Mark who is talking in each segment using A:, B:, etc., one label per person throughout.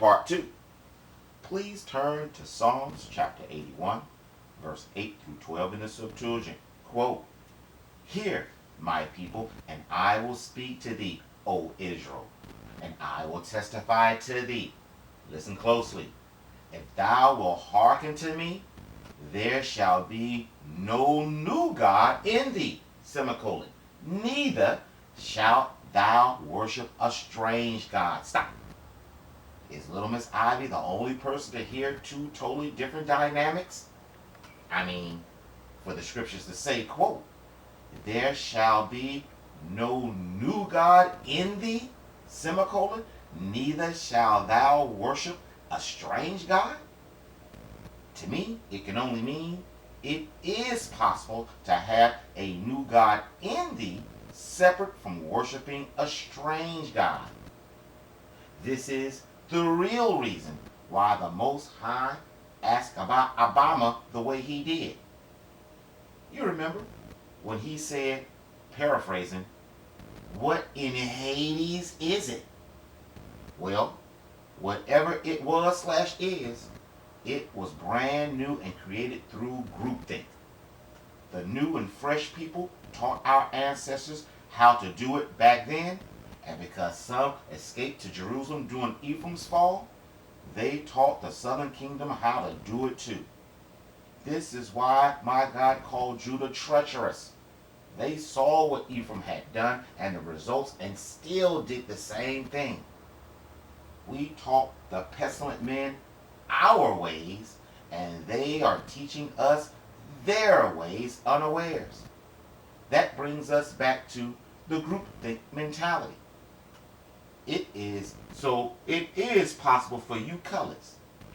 A: Part 2. Please turn to Psalms chapter 81, verse 8 through 12 in the Septuagint. Quote, "Hear, my people, and I will speak to thee, O Israel, and I will testify to thee." Listen closely. "If thou wilt hearken to me, there shall be no new God in thee, semicolon. Neither shalt thou worship a strange God." Stop. Is Little Miss Ivy the only person to hear two totally different dynamics? I mean, for the scriptures to say, quote, "There shall be no new God in thee, semicolon, neither shall thou worship a strange God." To me, it can only mean it is possible to have a new God in thee separate from worshiping a strange God. This is the real reason why the Most High asked about Obama the way he did. You remember when he said, paraphrasing, "What in Hades is it?" Well, whatever it was / is, it was brand new and created through groupthink. The new and fresh people taught our ancestors how to do it back then, and because some escaped to Jerusalem during Ephraim's fall, they taught the southern kingdom how to do it too. This is why my God called Judah treacherous. They saw what Ephraim had done and the results and still did the same thing. We taught the pestilent men our ways, and they are teaching us their ways unawares. That brings us back to the groupthink mentality. It is possible for you colors,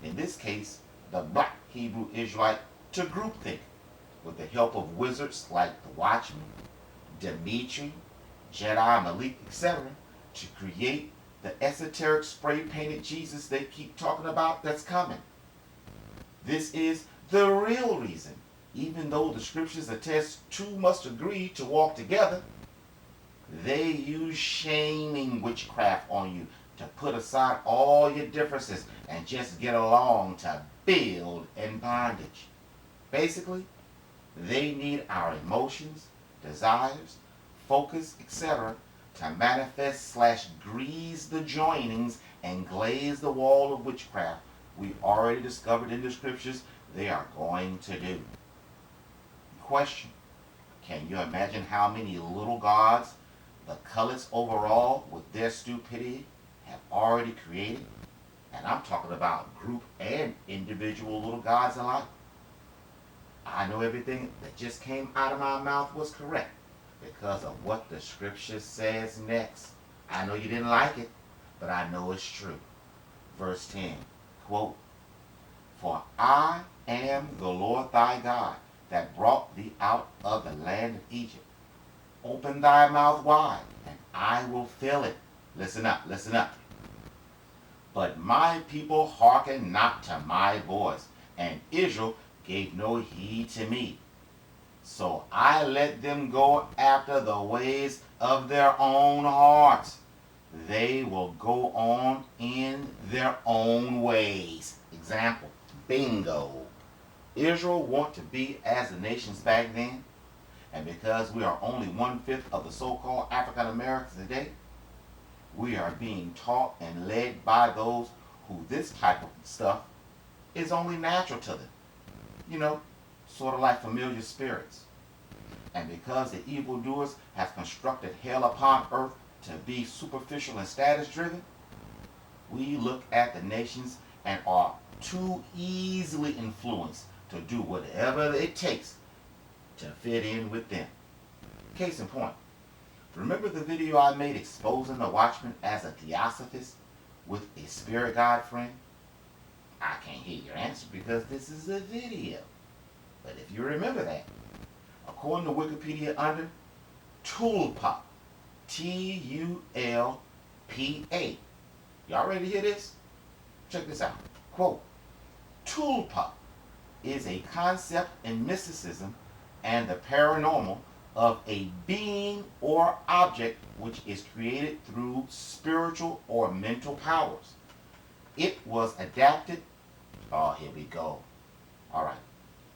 A: in this case the black Hebrew Israelite, to groupthink with the help of wizards like the Watchman, Dimitri, Jedi, Malik, etc., to create the esoteric spray-painted Jesus they keep talking about that's coming. This is the real reason, even though the scriptures attest two must agree to walk together, they use shaming witchcraft on you to put aside all your differences and just get along to build in bondage. Basically, they need our emotions, desires, focus, etc. to manifest / grease the joinings and glaze the wall of witchcraft we already discovered in the scriptures they are going to do. Question: can you imagine how many little gods the colors overall, with their stupidity, have already created? And I'm talking about group and individual little gods alike. I know everything that just came out of my mouth was correct because of what the scripture says next. I know you didn't like it, but I know it's true. Verse 10, quote, "For I am the Lord thy God that brought thee out of the land of Egypt. Open thy mouth wide, and I will fill it." Listen up, listen up. "But my people hearkened not to my voice, and Israel gave no heed to me. So I let them go after the ways of their own hearts. They will go on in their own ways." Example, bingo. Israel want to be as the nations back then, and because we are only 1/5 of the so-called African Americans today, we are being taught and led by those who this type of stuff is only natural to them. You know, sort of like familiar spirits. And because the evildoers have constructed hell upon earth to be superficial and status driven, we look at the nations and are too easily influenced to do whatever it takes to fit in with them. Case in point, remember the video I made exposing the Watchman as a theosophist with a spirit guide friend? I can't hear your answer because this is a video. But if you remember that, according to Wikipedia under Tulpa, Tulpa. Y'all ready to hear this? Check this out. Quote, "Tulpa is a concept in mysticism and the paranormal of a being or object which is created through spiritual or mental powers. It was adapted. Oh, here we go. All right.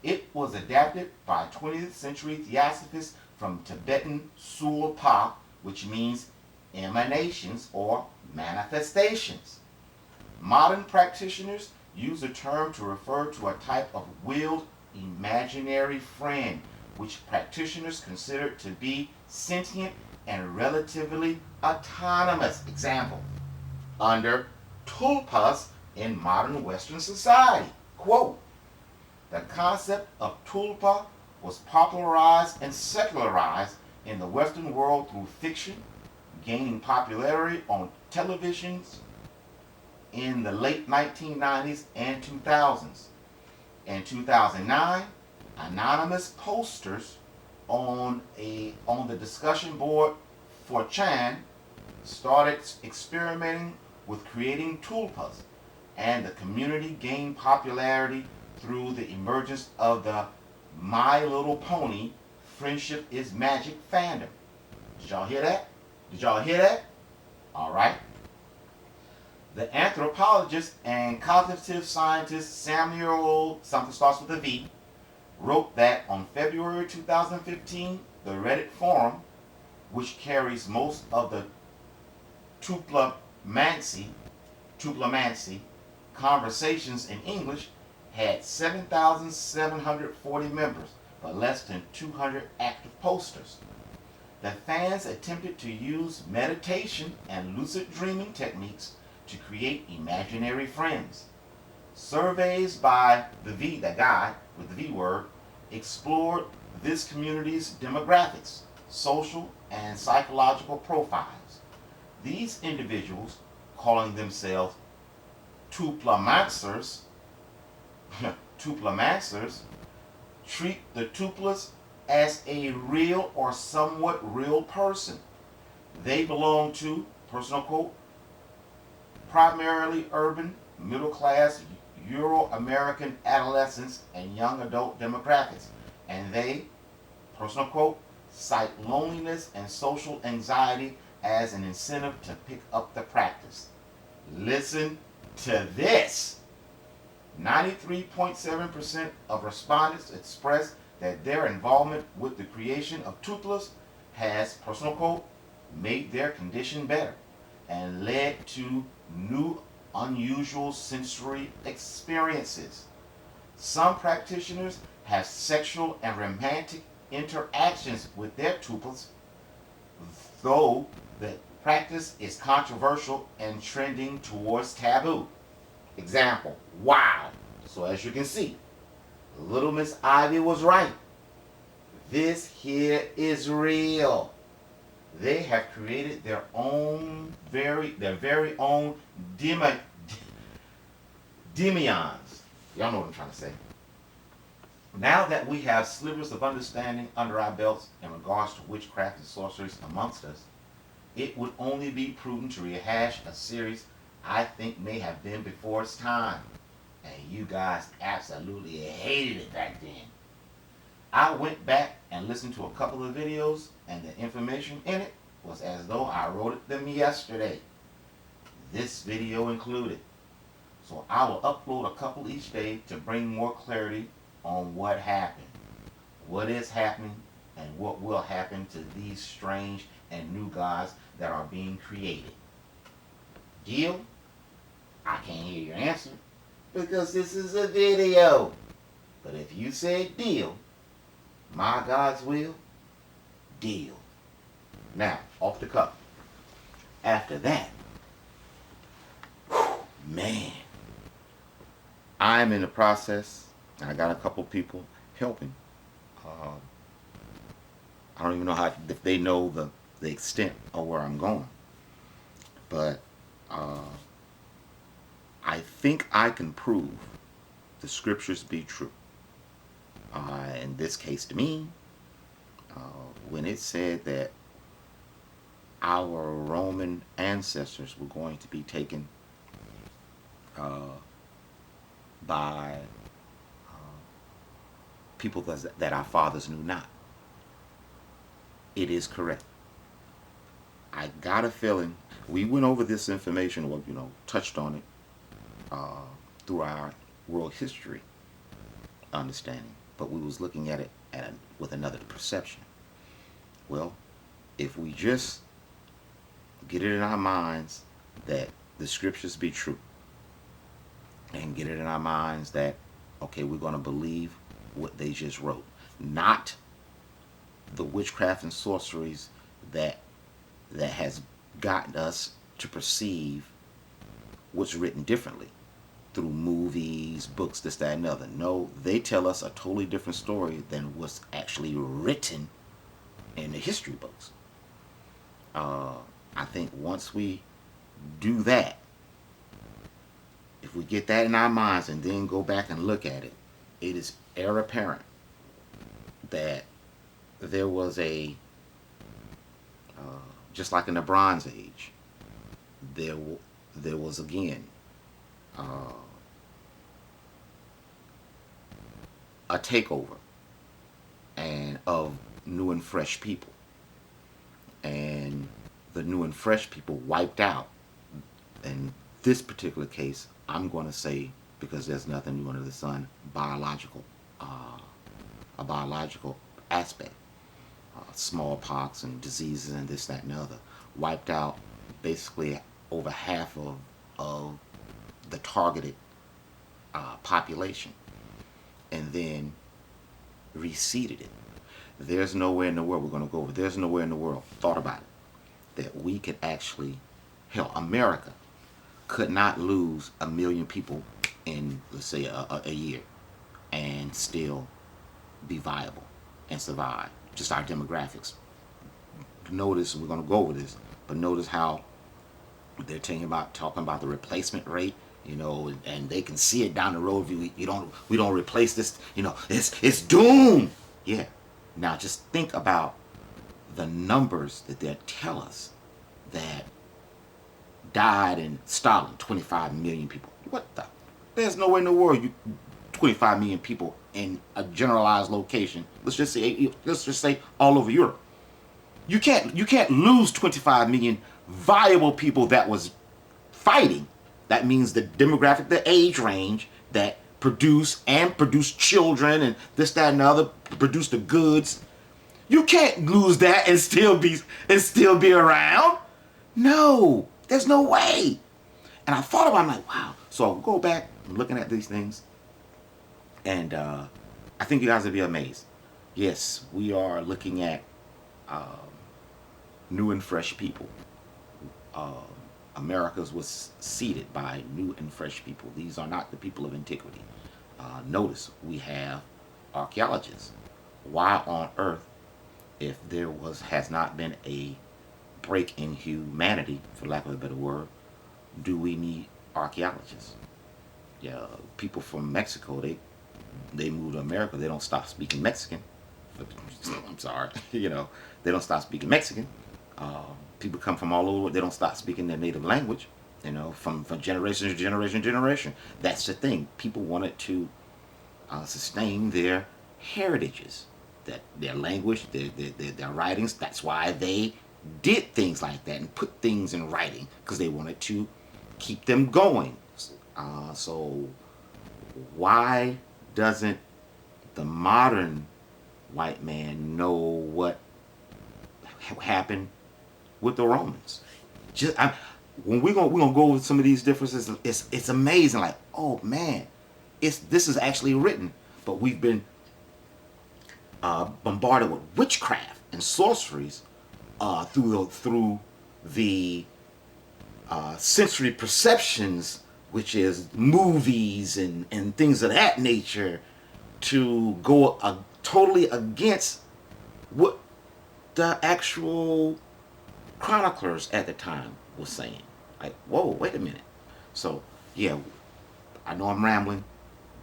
A: It was adapted by 20th century theosophists from Tibetan Sulpa, which means emanations or manifestations. Modern practitioners use the term to refer to a type of willed imaginary friend, which practitioners consider to be sentient and relatively autonomous. Example, under tulpas in modern Western society. Quote, the concept of tulpa was popularized and secularized in the Western world through fiction, gaining popularity on televisions in the late 1990s and 2000s. In 2009, anonymous posters on the discussion board for Chan started experimenting with creating tulpas, and the community gained popularity through the emergence of the My Little Pony Friendship is Magic fandom. Did y'all hear that? Did y'all hear that? All right. The anthropologist and cognitive scientist Samuel, something starts with a V, wrote that on February 2015, the Reddit forum, which carries most of the tuplamancy conversations in English, had 7,740 members, but less than 200 active posters. The fans attempted to use meditation and lucid dreaming techniques to create imaginary friends. Surveys by the guy with the V word, explored this community's demographics, social and psychological profiles. These individuals, calling themselves tuplamancers, treat the tuplas as a real or somewhat real person. They belong to, personal quote, primarily urban, middle class, Euro-American adolescents and young adult demographics. And they, personal quote, cite loneliness and social anxiety as an incentive to pick up the practice. Listen to this. 93.7% of respondents expressed that their involvement with the creation of tuplas has, personal quote, made their condition better and led to new unusual sensory experiences. Some practitioners have sexual and romantic interactions with their tuplas, though the practice is controversial and trending towards taboo. Example, wow. So as you can see, little Miss Ivy was right. This here is real. They have created their very own demions. Y'all know what I'm trying to say. Now that we have slivers of understanding under our belts in regards to witchcraft and sorceries amongst us, it would only be prudent to rehash a series I think may have been before its time. And you guys absolutely hated it back then. I went back and listened to a couple of videos, and the information in it was as though I wrote them yesterday. This video included. So I will upload a couple each day to bring more clarity on what happened, what is happening, and what will happen to these strange and new gods that are being created. Deal? I can't hear your answer because this is a video. But if you said deal, my God's will, deal. Now, off the cuff. After that, man, I'm in the process, and I got a couple people helping. I don't even know if they know the extent of where I'm going. But I think I can prove the scriptures be true. In this case to me, when it said that our Roman ancestors were going to be taken by people that our fathers knew not. It is correct. I got a feeling, we went over this information, or touched on it uh, through our world history understanding, but we was looking at it with another perception. Well, if we just get it in our minds that the scriptures be true, and get it in our minds that, okay, we're going to believe what they just wrote, not the witchcraft and sorceries that has gotten us to perceive what's written differently through movies, books, this, that, and other. No, they tell us a totally different story than what's actually written in the history books. I think once we do that, if we get that in our minds and then go back and look at it, it is air apparent that there was just like in the Bronze Age, there was again a takeover and of new and fresh people, and the new and fresh people wiped out. In this particular case, I'm going to say, because there's nothing new under the sun, a biological aspect. Smallpox and diseases and this, that, and the other wiped out basically over half of the targeted population, and then reseeded it. There's nowhere in the world, we're going to go over, there's nowhere in the world, thought about it, that we could actually, hell, America could not lose 1 million people in, let's say, a year and still be viable and survive. Just our demographics. Notice, we're going to go over this, but notice how they're talking about the replacement rate, and they can see it down the road. If we don't replace this, it's doomed. Yeah. Now just think about the numbers that they tell us that died in Stalin, 25 million people. What the? There's nowhere in the world 25 million people in a generalized location. Let's just say all over Europe. You can't lose 25 million viable people that was fighting. That means the demographic, the age range that produce children and this, that, and the other, produce the goods. You can't lose that and still be around. No, there's no way. And I thought about it, I'm like, wow. So I'll go back, I'm looking at these things, and I think you guys will be amazed. Yes, we are looking at new and fresh people. America's was seeded by new and fresh people. These are not the people of antiquity. Notice we have archaeologists. Why on earth, if there has not been a break in humanity, for lack of a better word, do we need archaeologists? Yeah, people from Mexico, they move to America. They don't stop speaking Mexican. I'm sorry, they don't stop speaking Mexican. People come from all over. They don't stop speaking their native language. From generation to generation to generation. That's the thing. People wanted to sustain their heritages, their language, their writings. That's why they did things like that and put things in writing, because they wanted to keep them going. So why doesn't the modern white man know what happened with the Romans? When we're gonna go over some of these differences, it's amazing. Like, oh man, this is actually written, but we've been bombarded with witchcraft and sorceries through the sensory perceptions, which is movies and things of that nature, to go totally against what the actual chroniclers at the time was saying. Like, whoa, wait a minute. So yeah, I know I'm rambling,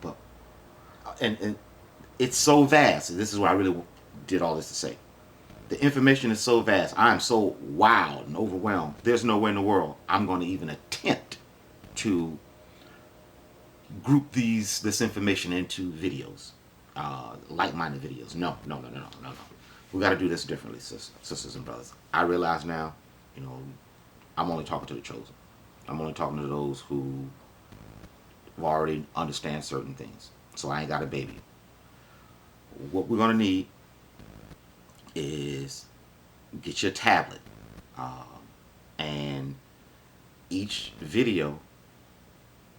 A: but and it's so vast. This is what I really did all this to say. The information is so vast. I am so wowed and overwhelmed. There's nowhere in the world I'm going to even attempt to group this information into videos, like-minded videos. No. We got to do this differently, sisters and brothers. I realize now, I'm only talking to the chosen. I'm only talking to those who already understand certain things. So I ain't got a baby. What we're going to need is get your tablet. And each video,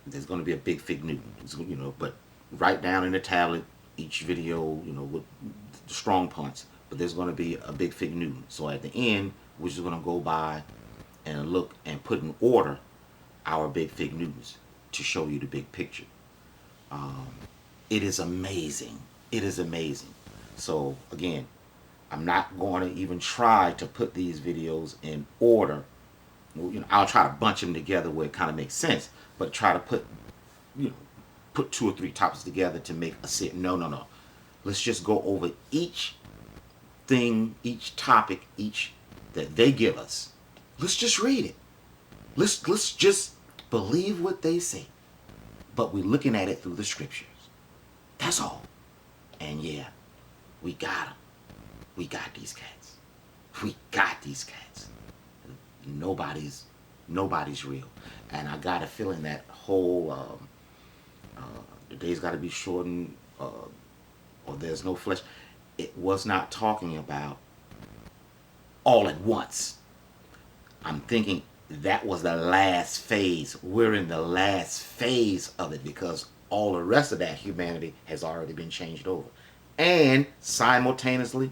A: there's going to be a big fig Newton, but write down in the tablet each video, with the strong points. But there's going to be a big fig Newton. So at the end, we're just going to go by and look and put in order our big fig Newtons to show you the big picture. It is amazing. It is amazing. So again, I'm not going to even try to put these videos in order. I'll try to bunch them together where it kind of makes sense, but try to put 2 or 3 topics together to make a set. No. Let's just go over each thing, each topic, each that they give us. Let's just read it. Let's just believe what they say. But we're looking at it through the scriptures. That's all. And yeah, we got them. We got these cats. We got these cats. Nobody's real. And I got a feeling that whole the day's got to be shortened, or there's no flesh. It was not talking about all at once. I'm thinking that was the last phase. We're in the last phase of it because all the rest of that humanity has already been changed over. And simultaneously,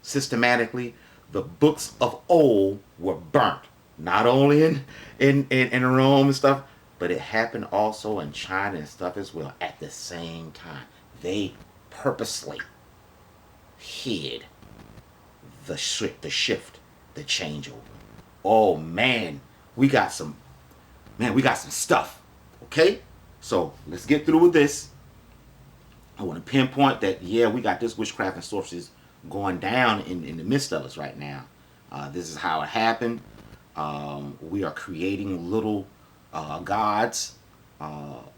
A: systematically, the books of old were burnt. Not only in Rome and stuff, but it happened also in China and stuff as well at the same time. They purposely hid the shift, the changeover. Oh man, we got some stuff. Okay? So let's get through with this. I want to pinpoint that, yeah, we got this witchcraft and sorcery going down in the midst of us right now. This is how it happened. We are creating little gods,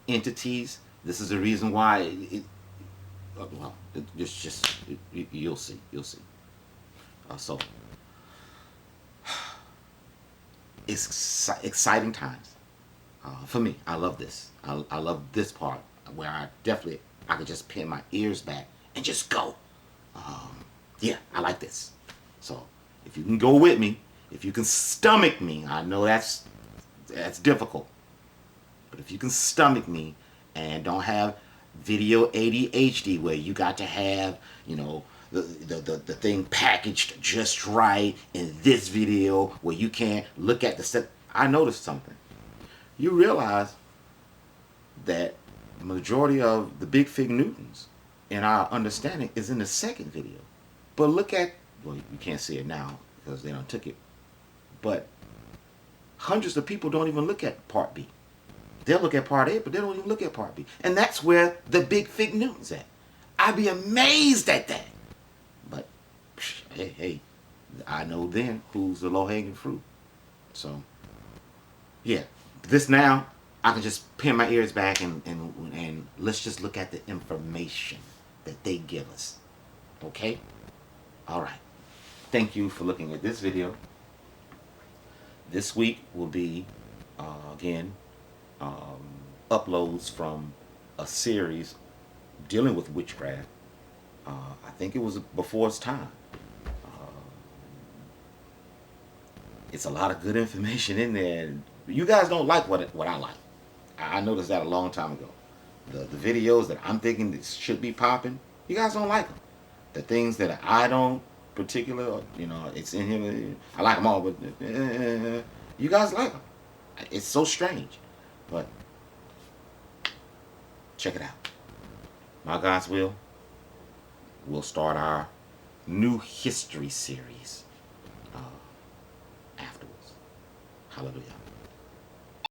A: entities. This is the reason why you'll see. So it's exciting times for me. I love this. I love this part where I could just pin my ears back and just go. Yeah, I like this. So if you can go with me, if you can stomach me, I know that's difficult. But if you can stomach me and don't have video ADHD where you got to have, the thing packaged just right in this video where you can't look at the set. I noticed something. You realize that the majority of the big fig Newtons in our understanding is in the second video. But look at, well, you can't see it now because they don't took it. But hundreds of people don't even look at part B. They'll look at part A, but they don't even look at part B. And that's where the big fig Newton's at. I'd be amazed at that. But, hey, I know then who's the low-hanging fruit. So, yeah. This now, I can just pin my ears back and let's just look at the information that they give us. Okay? All right. Thank you for looking at this video. This week will be, again, uploads from a series dealing with witchcraft. I think it was before its time. It's a lot of good information in there. You guys don't like what I like. I noticed that a long time ago. The videos that I'm thinking that should be popping, you guys don't like them. The things that I don't particular, it's in here. I like them all, but you guys like them. It's so strange. But check it out. By God's will, we'll start our new history series afterwards. Hallelujah.